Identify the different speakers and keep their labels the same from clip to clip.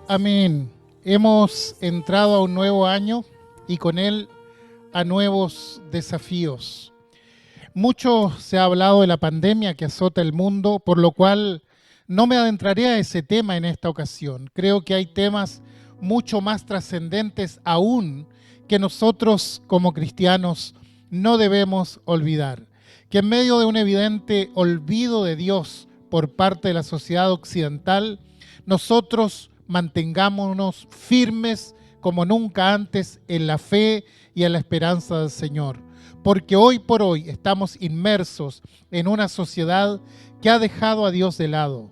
Speaker 1: Amén. Hemos entrado a un nuevo año y con él a nuevos desafíos. Mucho se ha hablado de la pandemia que azota el mundo, por lo cual no me adentraré a ese tema en esta ocasión. Creo que hay temas mucho más trascendentes aún que nosotros como cristianos no debemos olvidar. Que en medio de un evidente olvido de Dios por parte de la sociedad occidental, nosotros mantengámonos firmes como nunca antes en la fe y en la esperanza del Señor. Porque hoy por hoy estamos inmersos en una sociedad que ha dejado a Dios de lado.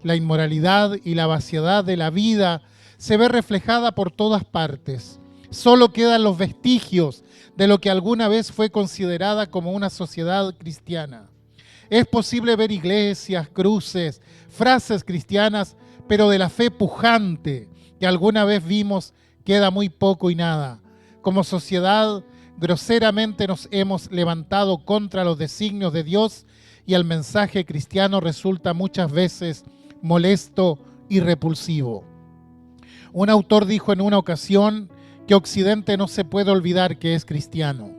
Speaker 1: La inmoralidad y la vaciedad de la vida se ve reflejada por todas partes. Solo quedan los vestigios de lo que alguna vez fue considerada como una sociedad cristiana. Es posible ver iglesias, cruces, frases cristianas, pero de la fe pujante que alguna vez vimos queda muy poco y nada. Como sociedad, groseramente nos hemos levantado contra los designios de Dios y el mensaje cristiano resulta muchas veces molesto y repulsivo. Un autor dijo en una ocasión que Occidente no se puede olvidar que es cristiano.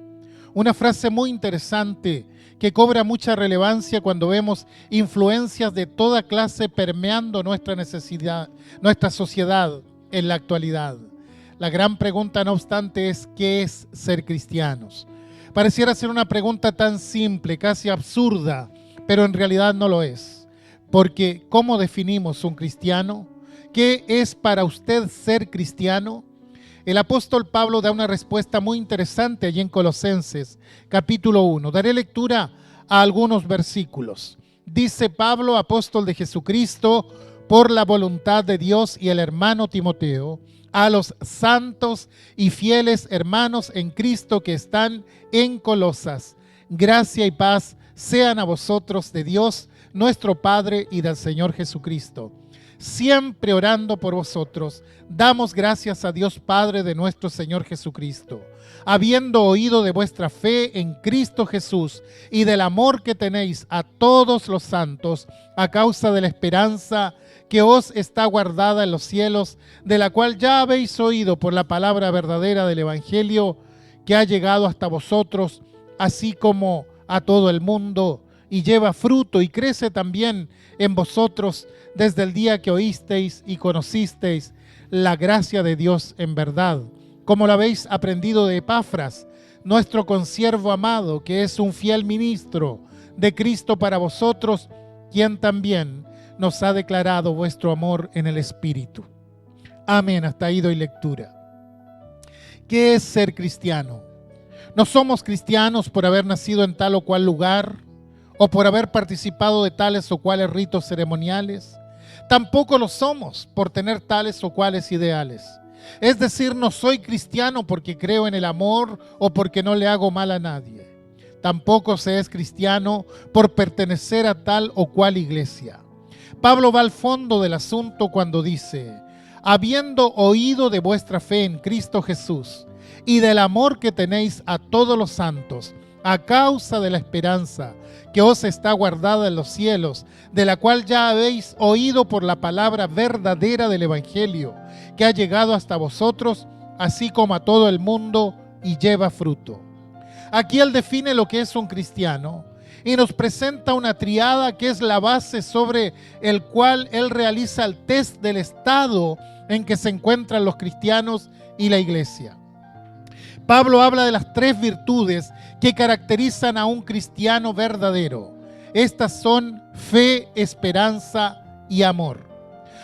Speaker 1: Una frase muy interesante que cobra mucha relevancia cuando vemos influencias de toda clase permeando nuestra sociedad en la actualidad. La gran pregunta, no obstante, es ¿qué es ser cristianos? Pareciera ser una pregunta tan simple, casi absurda, pero en realidad no lo es. Porque ¿cómo definimos un cristiano? ¿Qué es para usted ser cristiano? El apóstol Pablo da una respuesta muy interesante allí en Colosenses, capítulo 1. Daré lectura a algunos versículos. Dice Pablo, apóstol de Jesucristo, por la voluntad de Dios, y el hermano Timoteo, a los santos y fieles hermanos en Cristo que están en Colosas. Gracia y paz sean a vosotros de Dios, nuestro Padre, y del Señor Jesucristo. Siempre orando por vosotros, damos gracias a Dios Padre de nuestro Señor Jesucristo, habiendo oído de vuestra fe en Cristo Jesús y del amor que tenéis a todos los santos a causa de la esperanza que os está guardada en los cielos, de la cual ya habéis oído por la palabra verdadera del Evangelio que ha llegado hasta vosotros, así como a todo el mundo, y lleva fruto y crece también en vosotros desde el día que oísteis y conocisteis la gracia de Dios en verdad, como lo habéis aprendido de Epafras, nuestro consiervo amado, que es un fiel ministro de Cristo para vosotros, quien también nos ha declarado vuestro amor en el Espíritu. Amén. Hasta ahí doy lectura. ¿Qué es ser cristiano? No somos cristianos por haber nacido en tal o cual lugar, o por haber participado de tales o cuales ritos ceremoniales. Tampoco lo somos por tener tales o cuales ideales. Es decir, no soy cristiano porque creo en el amor o porque no le hago mal a nadie. Tampoco se es cristiano por pertenecer a tal o cual iglesia. Pablo va al fondo del asunto cuando dice: habiendo oído de vuestra fe en Cristo Jesús y del amor que tenéis a todos los santos, a causa de la esperanza que os está guardada en los cielos, de la cual ya habéis oído por la palabra verdadera del Evangelio, que ha llegado hasta vosotros, así como a todo el mundo, y lleva fruto. Aquí él define lo que es un cristiano y nos presenta una triada que es la base sobre el cual él realiza el test del estado en que se encuentran los cristianos y la iglesia. Pablo habla de las tres virtudes que caracterizan a un cristiano verdadero. Estas son fe, esperanza y amor.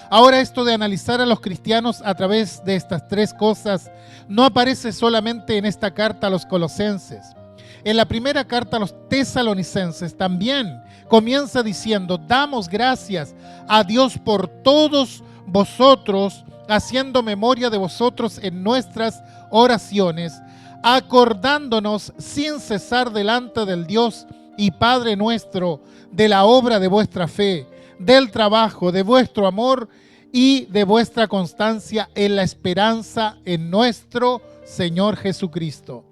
Speaker 1: Ahora, esto de analizar a los cristianos a través de estas tres cosas no aparece solamente en esta carta a los colosenses. En la primera carta a los tesalonicenses también comienza diciendo: damos gracias a Dios por todos vosotros, haciendo memoria de vosotros en nuestras oraciones, acordándonos sin cesar delante del Dios y Padre nuestro de la obra de vuestra fe, del trabajo, de vuestro amor y de vuestra constancia en la esperanza en nuestro Señor Jesucristo.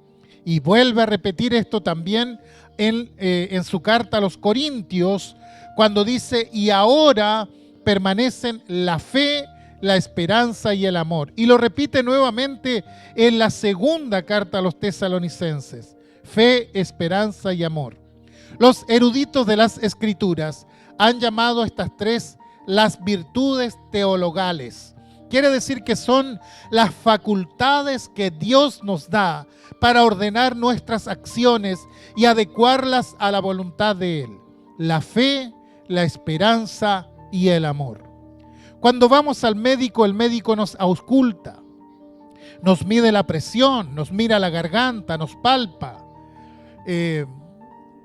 Speaker 1: Y vuelve a repetir esto también en su carta a los Corintios, cuando dice: y ahora permanecen la fe, la esperanza y el amor. Y lo repite nuevamente en la segunda carta a los tesalonicenses. Fe, esperanza y amor. Los eruditos de las Escrituras han llamado a estas tres las virtudes teologales. Quiere decir que son las facultades que Dios nos da para ordenar nuestras acciones y adecuarlas a la voluntad de Él. La fe, la esperanza y el amor. Cuando vamos al médico, el médico nos ausculta, nos mide la presión, nos mira la garganta, nos palpa.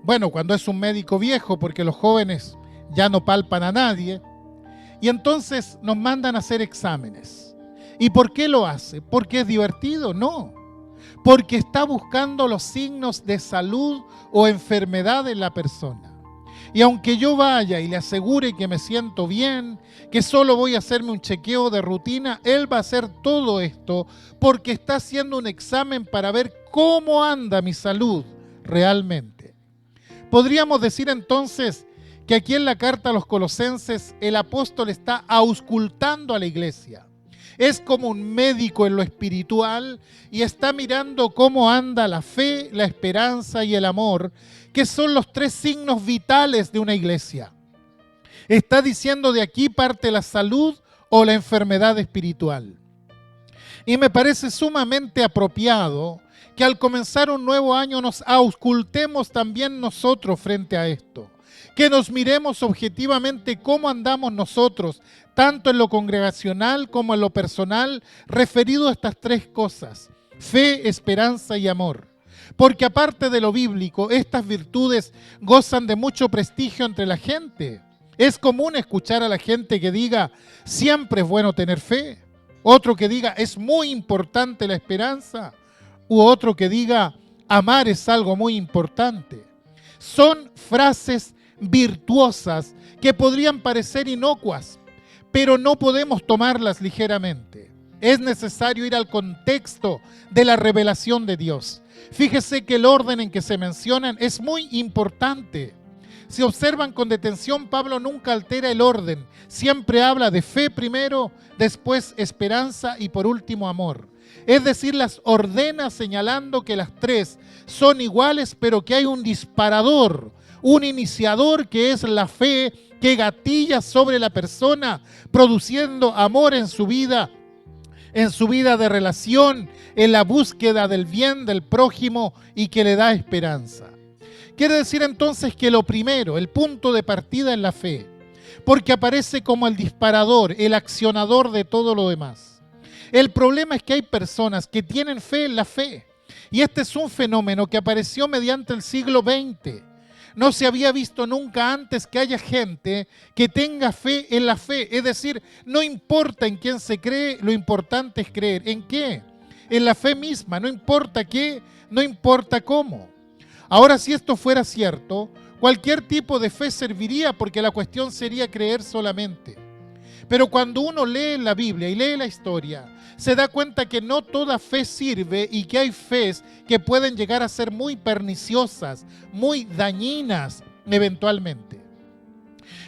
Speaker 1: Bueno, cuando es un médico viejo, porque los jóvenes ya no palpan a nadie, y entonces nos mandan a hacer exámenes. ¿Y por qué lo hace? ¿Porque es divertido? No. Porque está buscando los signos de salud o enfermedad en la persona. Y aunque yo vaya y le asegure que me siento bien, que solo voy a hacerme un chequeo de rutina, él va a hacer todo esto porque está haciendo un examen para ver cómo anda mi salud realmente. Podríamos decir entonces que aquí en la carta a los Colosenses el apóstol está auscultando a la iglesia. Es como un médico en lo espiritual y está mirando cómo anda la fe, la esperanza y el amor, que son los tres signos vitales de una iglesia. Está diciendo de aquí parte la salud o la enfermedad espiritual. Y me parece sumamente apropiado que al comenzar un nuevo año nos auscultemos también nosotros frente a esto. Que nos miremos objetivamente cómo andamos nosotros, tanto en lo congregacional como en lo personal, referido a estas tres cosas: fe, esperanza y amor. Porque aparte de lo bíblico, estas virtudes gozan de mucho prestigio entre la gente. Es común escuchar a la gente que diga, siempre es bueno tener fe. Otro que diga, es muy importante la esperanza. U otro que diga, amar es algo muy importante. Son frases virtuosas que podrían parecer inocuas, pero no podemos tomarlas ligeramente. Es necesario ir al contexto de la revelación de Dios. Fíjese que el orden en que se mencionan es muy importante. Si observan con detención, Pablo nunca altera el orden. Siempre habla de fe primero, después esperanza y por último amor. Es decir, las ordena señalando que las tres son iguales, pero que hay un disparador, un iniciador que es la fe que gatilla sobre la persona, produciendo amor en su vida de relación, en la búsqueda del bien del prójimo y que le da esperanza. Quiere decir entonces que lo primero, el punto de partida es la fe, porque aparece como el disparador, el accionador de todo lo demás. El problema es que hay personas que tienen fe en la fe, y este es un fenómeno que apareció mediante el siglo XX. No se había visto nunca antes que haya gente que tenga fe en la fe. Es decir, no importa en quién se cree, lo importante es creer. ¿En qué? En la fe misma, no importa qué, no importa cómo. Ahora, si esto fuera cierto, cualquier tipo de fe serviría porque la cuestión sería creer solamente. Pero cuando uno lee la Biblia y lee la historia, se da cuenta que no toda fe sirve y que hay fes que pueden llegar a ser muy perniciosas, muy dañinas eventualmente.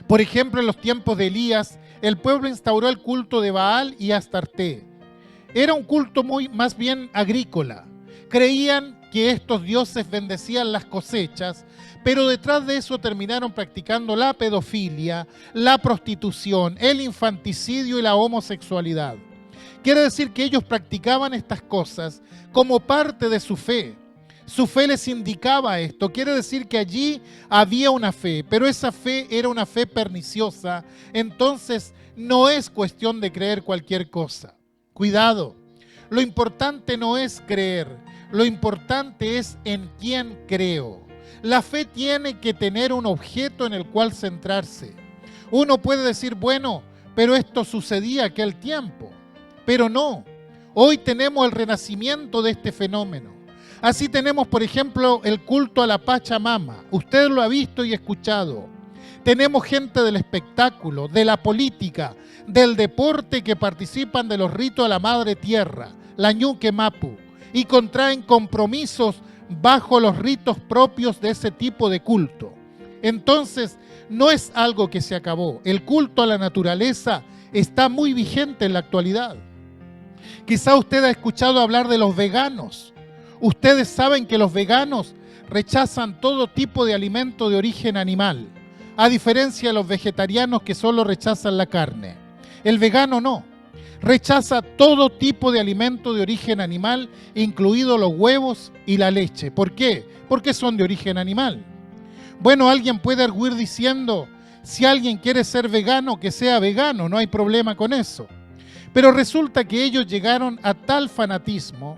Speaker 1: Por ejemplo, en los tiempos de Elías, el pueblo instauró el culto de Baal y Astarté. Era un culto más bien agrícola. Creían que estos dioses bendecían las cosechas, pero detrás de eso terminaron practicando la pedofilia, la prostitución, el infanticidio y la homosexualidad. Quiere decir que ellos practicaban estas cosas como parte de su fe. Su fe les indicaba esto. Quiere decir que allí había una fe, pero esa fe era una fe perniciosa. Entonces no es cuestión de creer cualquier cosa. Cuidado, lo importante no es creer, lo importante es en quién creo. La fe tiene que tener un objeto en el cual centrarse. Uno puede decir, bueno, pero esto sucedía aquel tiempo. Pero no, hoy tenemos el renacimiento de este fenómeno. Así tenemos, por ejemplo, el culto a la Pachamama. Usted lo ha visto y escuchado. Tenemos gente del espectáculo, de la política, del deporte que participan de los ritos a la Madre Tierra, la Ñuque Mapu, y contraen compromisos bajo los ritos propios de ese tipo de culto. Entonces, no es algo que se acabó. El culto a la naturaleza está muy vigente en la actualidad. Quizá usted ha escuchado hablar de los veganos. Ustedes saben que los veganos rechazan todo tipo de alimento de origen animal, a diferencia de los vegetarianos que solo rechazan la carne. El vegano no. Rechaza todo tipo de alimento de origen animal, incluidos los huevos y la leche. ¿Por qué? Porque son de origen animal. Bueno, alguien puede arguir diciendo, si alguien quiere ser vegano, que sea vegano, no hay problema con eso. Pero resulta que ellos llegaron a tal fanatismo,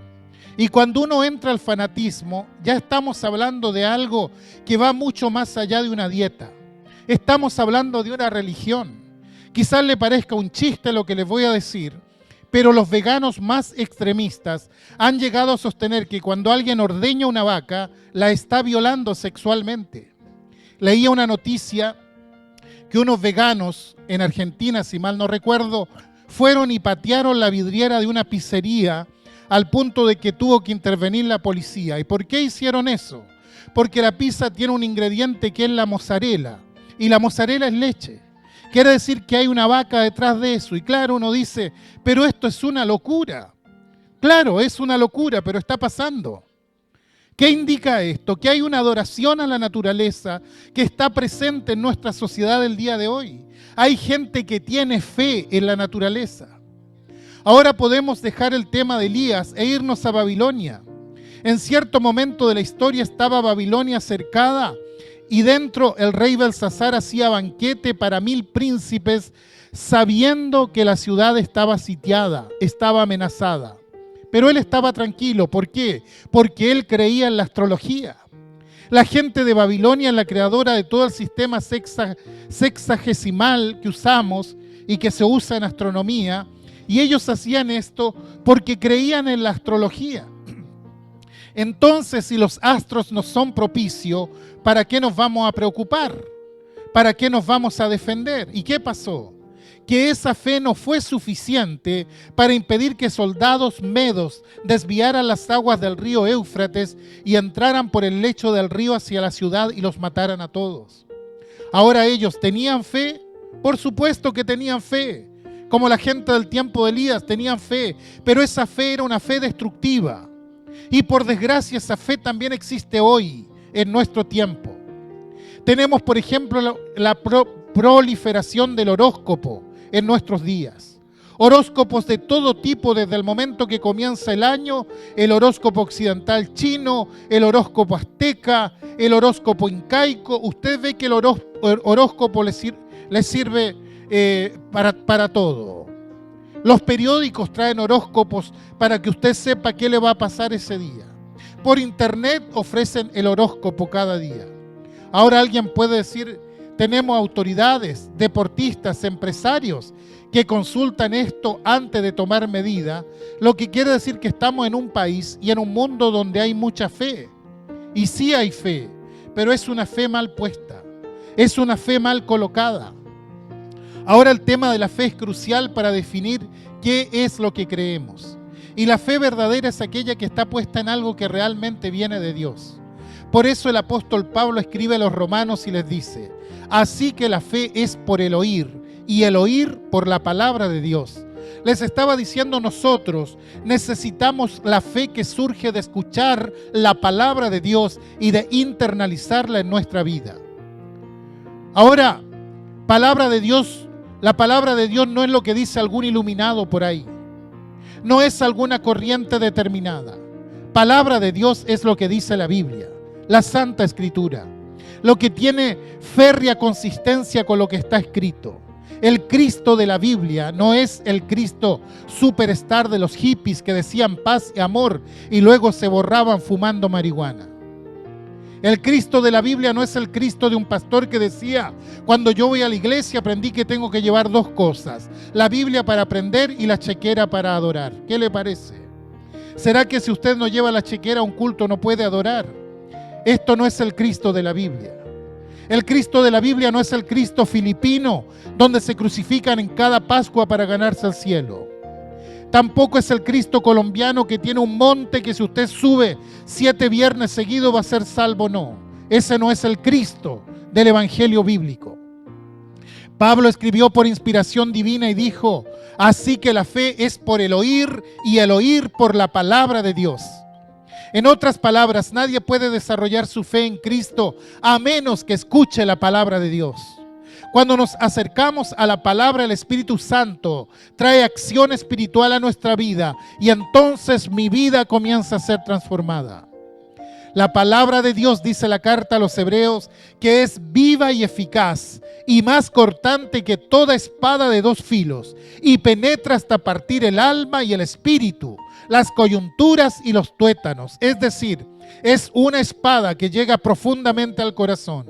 Speaker 1: y cuando uno entra al fanatismo, ya estamos hablando de algo que va mucho más allá de una dieta. Estamos hablando de una religión. Quizás le parezca un chiste lo que les voy a decir, pero los veganos más extremistas han llegado a sostener que cuando alguien ordeña una vaca, la está violando sexualmente. Leía una noticia que unos veganos en Argentina, si mal no recuerdo, fueron y patearon la vidriera de una pizzería al punto de que tuvo que intervenir la policía. ¿Y por qué hicieron eso? Porque la pizza tiene un ingrediente que es la mozzarella, y la mozzarella es leche. Quiere decir que hay una vaca detrás de eso. Y claro, uno dice, pero esto es una locura. Claro, es una locura, pero está pasando. ¿Qué indica esto? Que hay una adoración a la naturaleza que está presente en nuestra sociedad del día de hoy. Hay gente que tiene fe en la naturaleza. Ahora podemos dejar el tema de Elías e irnos a Babilonia. En cierto momento de la historia estaba Babilonia cercada y dentro el rey Belsasar hacía banquete para 1000 príncipes, sabiendo que la ciudad estaba sitiada, estaba amenazada. Pero él estaba tranquilo. ¿Por qué? Porque él creía en la astrología. La gente de Babilonia es la creadora de todo el sistema sexagesimal que usamos y que se usa en astronomía. Y ellos hacían esto porque creían en la astrología. Entonces, si los astros nos son propicios, ¿para qué nos vamos a preocupar? ¿Para qué nos vamos a defender? ¿Y qué pasó? Que esa fe no fue suficiente para impedir que soldados medos desviaran las aguas del río Éufrates y entraran por el lecho del río hacia la ciudad y los mataran a todos. Ahora ellos tenían fe, por supuesto que tenían fe, como la gente del tiempo de Elías tenían fe, pero esa fe era una fe destructiva. Y por desgracia esa fe también existe hoy, en nuestro tiempo. Tenemos, por ejemplo, la proliferación del horóscopo en nuestros días. Horóscopos de todo tipo desde el momento que comienza el año, el horóscopo occidental chino, el horóscopo azteca, el horóscopo incaico. Usted ve que el horóscopo le sirve para todo. Los periódicos traen horóscopos para que usted sepa qué le va a pasar ese día. Por internet ofrecen el horóscopo cada día. Ahora alguien puede decir, tenemos autoridades, deportistas, empresarios que consultan esto antes de tomar medida, lo que quiere decir que estamos en un país y en un mundo donde hay mucha fe. Y sí hay fe, pero es una fe mal puesta, es una fe mal colocada. Ahora el tema de la fe es crucial para definir qué es lo que creemos. Y la fe verdadera es aquella que está puesta en algo que realmente viene de Dios. Por eso el apóstol Pablo escribe a los romanos y les dice, así que la fe es por el oír, y el oír por la palabra de Dios. Les estaba diciendo, nosotros necesitamos la fe que surge de escuchar la palabra de Dios y de internalizarla en nuestra vida. Ahora, la palabra de Dios no es lo que dice algún iluminado por ahí. No es alguna corriente determinada. Palabra de Dios es lo que dice la Biblia, la Santa Escritura, lo que tiene férrea consistencia con lo que está escrito. El Cristo de la Biblia no es el Cristo superstar de los hippies que decían paz y amor y luego se borraban fumando marihuana. El Cristo de la Biblia no es el Cristo de un pastor que decía, cuando yo voy a la iglesia aprendí que tengo que llevar 2 cosas, la Biblia para aprender y la chequera para adorar. ¿Qué le parece? ¿Será que si usted no lleva la chequera a un culto no puede adorar? Esto no es el Cristo de la Biblia. El Cristo de la Biblia no es el Cristo filipino, donde se crucifican en cada Pascua para ganarse el cielo. Tampoco es el Cristo colombiano que tiene un monte que si usted sube 7 viernes seguidos va a ser salvo, no. Ese no es el Cristo del Evangelio bíblico. Pablo escribió por inspiración divina y dijo: así que la fe es por el oír y el oír por la palabra de Dios. En otras palabras, nadie puede desarrollar su fe en Cristo a menos que escuche la palabra de Dios. Cuando nos acercamos a la palabra, el Espíritu Santo trae acción espiritual a nuestra vida y entonces mi vida comienza a ser transformada. La palabra de Dios, dice la carta a los Hebreos, que es viva y eficaz y más cortante que toda espada de dos filos y penetra hasta partir el alma y el espíritu, las coyunturas y los tuétanos. Es decir, es una espada que llega profundamente al corazón.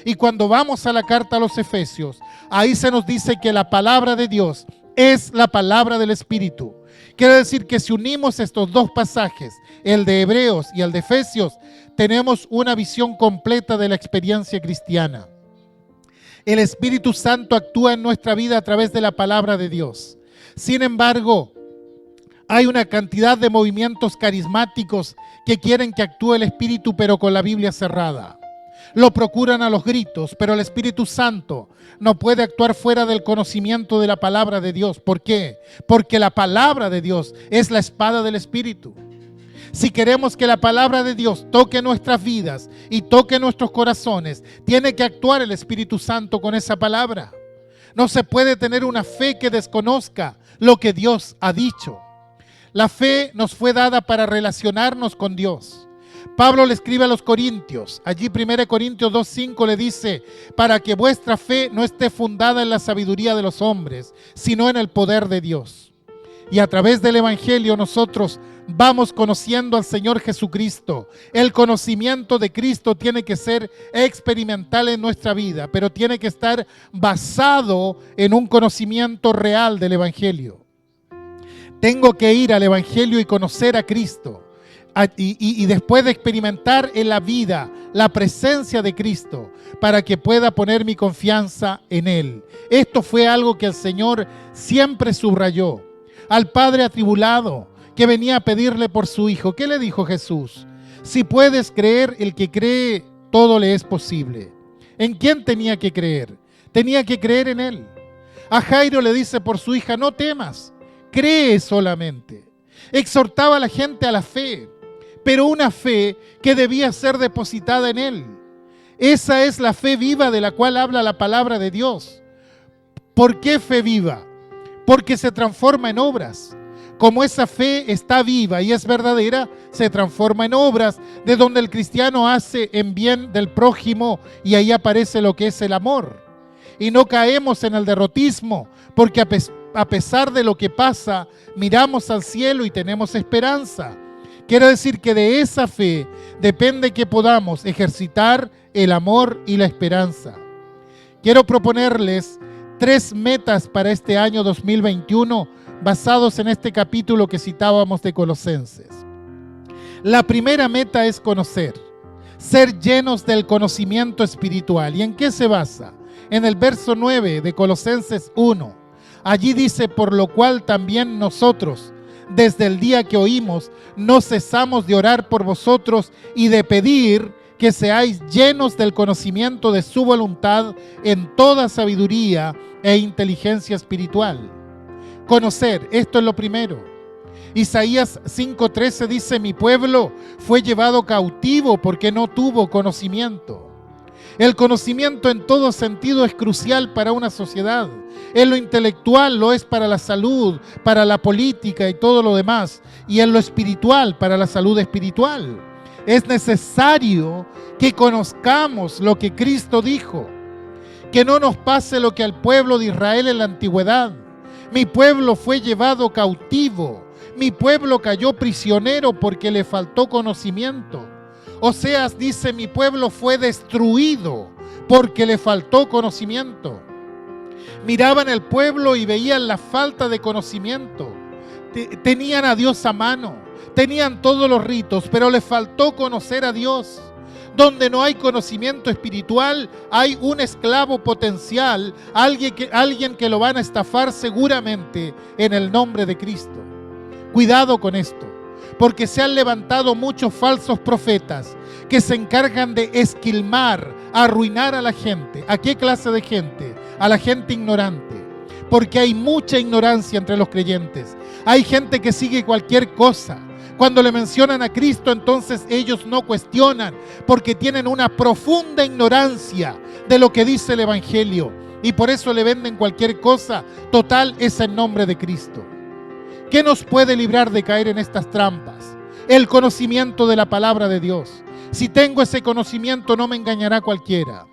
Speaker 1: Y cuando vamos a la carta a los Efesios, ahí se nos dice que la palabra de Dios es la palabra del Espíritu. Quiere decir que si unimos estos dos pasajes, el de Hebreos y el de Efesios, tenemos una visión completa de la experiencia cristiana. El Espíritu Santo actúa en nuestra vida a través de la palabra de Dios. Sin embargo, hay una cantidad de movimientos carismáticos que quieren que actúe el Espíritu, pero con la Biblia cerrada. Lo procuran a los gritos, pero el Espíritu Santo no puede actuar fuera del conocimiento de la palabra de Dios. ¿Por qué? Porque la palabra de Dios es la espada del Espíritu. Si queremos que la palabra de Dios toque nuestras vidas y toque nuestros corazones, tiene que actuar el Espíritu Santo con esa palabra. No se puede tener una fe que desconozca lo que Dios ha dicho. La fe nos fue dada para relacionarnos con Dios. Pablo le escribe a los Corintios, allí 1 Corintios 2:5 le dice: para que vuestra fe no esté fundada en la sabiduría de los hombres, sino en el poder de Dios. Y a través del Evangelio nosotros vamos conociendo al Señor Jesucristo. El conocimiento de Cristo tiene que ser experimental en nuestra vida, pero tiene que estar basado en un conocimiento real del Evangelio. Tengo que ir al Evangelio y conocer a Cristo. Y después de experimentar en la vida la presencia de Cristo, para que pueda poner mi confianza en Él. Esto fue algo que el Señor siempre subrayó. Al padre atribulado que venía a pedirle por su hijo, ¿qué le dijo Jesús? Si puedes creer, el que cree, todo le es posible. ¿En quién tenía que creer? Tenía que creer en Él. A Jairo le dice por su hija: no temas, cree solamente. Exhortaba a la gente a la fe, pero una fe que debía ser depositada en Él. Esa es la fe viva de la cual habla la palabra de Dios. ¿Por qué fe viva? Porque se transforma en obras. Como esa fe está viva y es verdadera, se transforma en obras, de donde el cristiano hace en bien del prójimo, y ahí aparece lo que es el amor. Y no caemos en el derrotismo, porque a pesar de lo que pasa, miramos al cielo y tenemos esperanza. Quiere decir que de esa fe depende que podamos ejercitar el amor y la esperanza. Quiero proponerles 3 metas para este año 2021 basados en este capítulo que citábamos de Colosenses. La primera meta es conocer, ser llenos del conocimiento espiritual. ¿Y en qué se basa? En el verso 9 de Colosenses 1. Allí dice: por lo cual también nosotros, desde el día que oímos, no cesamos de orar por vosotros y de pedir que seáis llenos del conocimiento de su voluntad en toda sabiduría e inteligencia espiritual. Conocer, esto es lo primero. Isaías 5:13 dice: mi pueblo fue llevado cautivo porque no tuvo conocimiento. El conocimiento en todo sentido es crucial para una sociedad. En lo intelectual lo es para la salud, para la política y todo lo demás. Y en lo espiritual, para la salud espiritual. Es necesario que conozcamos lo que Cristo dijo. Que no nos pase lo que al pueblo de Israel en la antigüedad. Mi pueblo fue llevado cautivo. Mi pueblo cayó prisionero porque le faltó conocimiento. Oseas dice: mi pueblo fue destruido porque le faltó conocimiento. Miraban el pueblo y veían la falta de conocimiento. Tenían a Dios a mano, tenían todos los ritos, pero les faltó conocer a Dios. Donde no hay conocimiento espiritual, hay un esclavo potencial, alguien que lo van a estafar seguramente en el nombre de Cristo. Cuidado con esto, porque se han levantado muchos falsos profetas que se encargan de esquilmar, arruinar a la gente. ¿A qué clase de gente? a la gente ignorante, porque hay mucha ignorancia entre los creyentes. Hay gente que sigue cualquier cosa. Cuando le mencionan a Cristo, entonces ellos no cuestionan, porque tienen una profunda ignorancia de lo que dice el Evangelio, y por eso le venden cualquier cosa. Total, es en nombre de Cristo. ¿Qué nos puede librar de caer en estas trampas? El conocimiento de la palabra de Dios. Si tengo ese conocimiento, no me engañará cualquiera.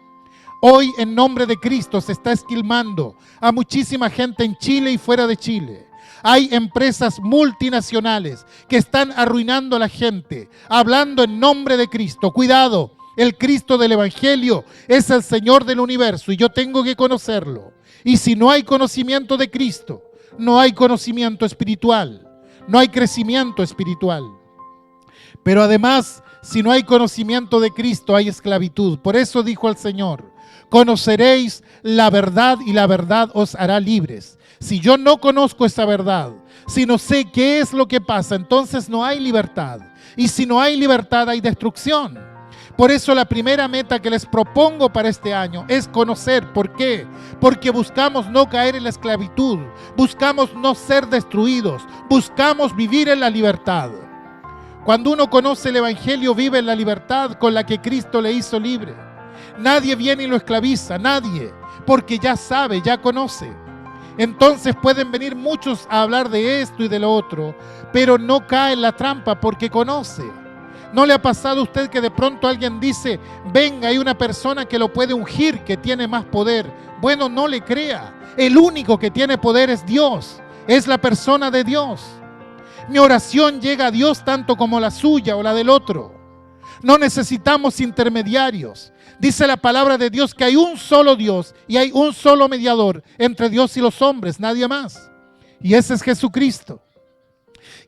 Speaker 1: Hoy, en nombre de Cristo, se está esquilmando a muchísima gente en Chile y fuera de Chile. Hay empresas multinacionales que están arruinando a la gente, hablando en nombre de Cristo. Cuidado, el Cristo del Evangelio es el Señor del universo y yo tengo que conocerlo. Y si no hay conocimiento de Cristo, no hay conocimiento espiritual, no hay crecimiento espiritual. Pero además, si no hay conocimiento de Cristo, hay esclavitud. Por eso dijo el Señor: conoceréis la verdad y la verdad os hará libres. Si yo no conozco esa verdad, si no sé qué es lo que pasa, entonces no hay libertad. Y si no hay libertad, hay destrucción. Por eso la primera meta que les propongo para este año es conocer. ¿Por qué? Porque buscamos no caer en la esclavitud, buscamos no ser destruidos, buscamos vivir en la libertad. Cuando uno conoce el Evangelio, vive en la libertad con la que Cristo le hizo libre. Nadie viene y lo esclaviza, nadie, porque ya sabe, ya conoce. Entonces pueden venir muchos a hablar de esto y de lo otro, pero no cae en la trampa porque conoce. ¿No le ha pasado a usted que de pronto alguien dice: venga, hay una persona que lo puede ungir, que tiene más poder? Bueno, no le crea. El único que tiene poder es Dios, es la persona de Dios. Mi oración llega a Dios tanto como la suya o la del otro. No necesitamos intermediarios. Dice la palabra de Dios que hay un solo Dios y hay un solo mediador entre Dios y los hombres, nadie más. Y ese es Jesucristo.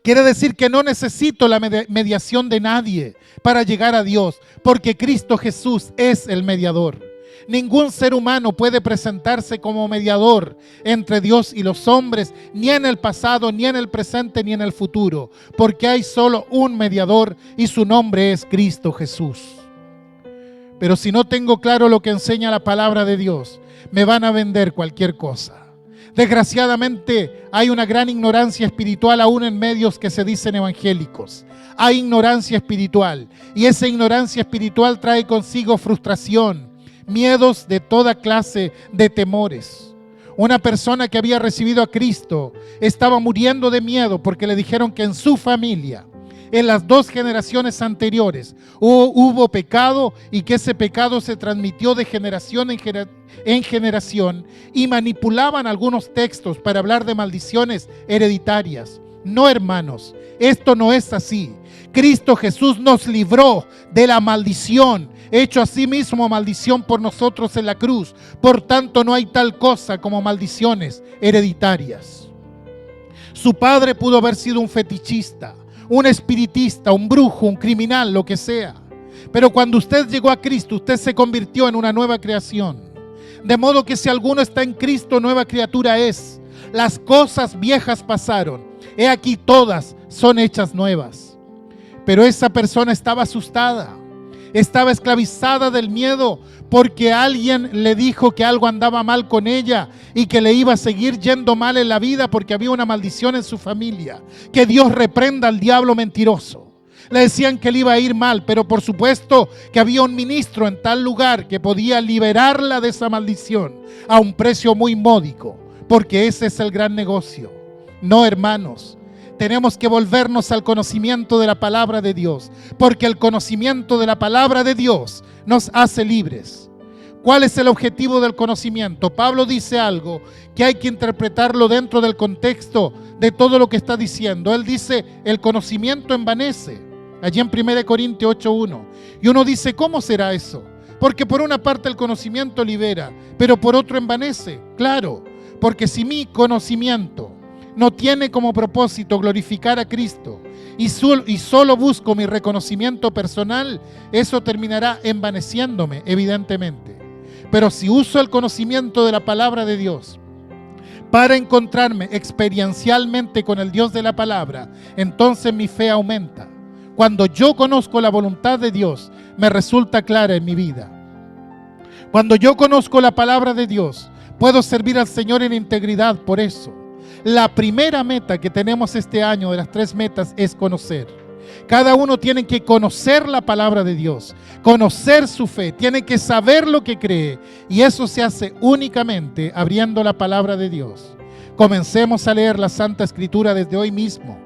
Speaker 1: Quiere decir que no necesito la mediación de nadie para llegar a Dios, porque Cristo Jesús es el mediador. Ningún ser humano puede presentarse como mediador entre Dios y los hombres, ni en el pasado, ni en el presente, ni en el futuro, porque hay solo un mediador y su nombre es Cristo Jesús. Pero si no tengo claro lo que enseña la palabra de Dios, me van a vender cualquier cosa. Desgraciadamente hay una gran ignorancia espiritual aún en medios que se dicen evangélicos. Hay ignorancia espiritual y esa ignorancia espiritual trae consigo frustración, miedos de toda clase de temores. Una persona que había recibido a Cristo estaba muriendo de miedo porque le dijeron que en su familia, en las 2 generaciones anteriores, hubo pecado y que ese pecado se transmitió de generación en generación y manipulaban algunos textos para hablar de maldiciones hereditarias. No, hermanos, esto no es así. Cristo Jesús nos libró de la maldición, hecho a sí mismo maldición por nosotros en la cruz. Por tanto, no hay tal cosa como maldiciones hereditarias. Su padre pudo haber sido un fetichista, un espiritista, un brujo, un criminal, lo que sea. Pero cuando usted llegó a Cristo, usted se convirtió en una nueva creación. De modo que si alguno está en Cristo, nueva criatura es. Las cosas viejas pasaron, he aquí todas son hechas nuevas. Pero esa persona estaba asustada, estaba esclavizada del miedo porque alguien le dijo que algo andaba mal con ella y que le iba a seguir yendo mal en la vida porque había una maldición en su familia. Que Dios reprenda al diablo mentiroso. Le decían que le iba a ir mal, pero por supuesto que había un ministro en tal lugar que podía liberarla de esa maldición a un precio muy módico, porque ese es el gran negocio. No, hermanos, tenemos que volvernos al conocimiento de la palabra de Dios, porque el conocimiento de la palabra de Dios nos hace libres. ¿Cuál es el objetivo del conocimiento? Pablo dice algo que hay que interpretarlo dentro del contexto de todo lo que está diciendo. Él dice: el conocimiento envanece, allí en 1 Corintios 8:1. Y uno dice: ¿cómo será eso? Porque por una parte el conocimiento libera, pero por otro envanece. Claro, porque si mi conocimiento no tiene como propósito glorificar a Cristo y solo busco mi reconocimiento personal, eso terminará envaneciéndome, evidentemente. Pero si uso el conocimiento de la palabra de Dios para encontrarme experiencialmente con el Dios de la palabra, entonces mi fe aumenta. Cuando yo conozco la voluntad de Dios, me resulta clara en mi vida. Cuando yo conozco la palabra de Dios, Puedo servir al Señor en integridad por eso. La primera meta que tenemos este año de las 3 metas es conocer. Cada uno tiene que conocer la palabra de Dios, conocer su fe, tiene que saber lo que cree. Y eso se hace únicamente abriendo la palabra de Dios. Comencemos a leer la Santa Escritura desde hoy mismo,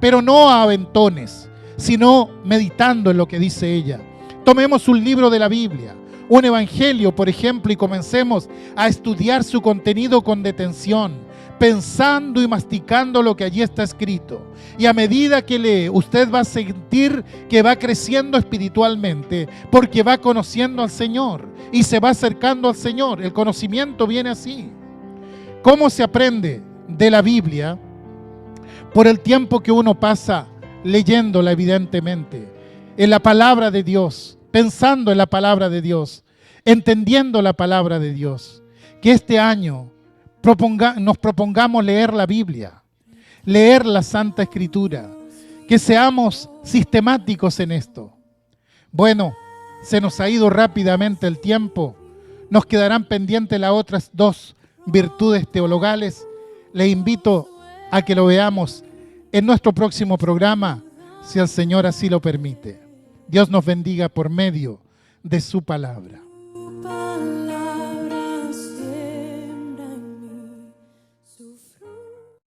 Speaker 1: pero no a aventones, sino meditando en lo que dice ella. Tomemos un libro de la Biblia, un evangelio, por ejemplo, y comencemos a estudiar su contenido con detención, pensando y masticando lo que allí está escrito. Y a medida que lee, usted va a sentir que va creciendo espiritualmente, porque va conociendo al Señor y se va acercando al Señor. El conocimiento viene así. ¿Cómo se aprende de la Biblia? Por el tiempo que uno pasa leyéndola, evidentemente, en la palabra de Dios, pensando en la palabra de Dios, entendiendo la palabra de Dios. Que este año nos propongamos leer la Biblia, leer la Santa Escritura, que seamos sistemáticos en esto. Bueno, se nos ha ido rápidamente el tiempo, nos quedarán pendientes las otras 2 virtudes teologales. Les invito a que lo veamos en nuestro próximo programa, si el Señor así lo permite. Dios nos bendiga por medio de su palabra.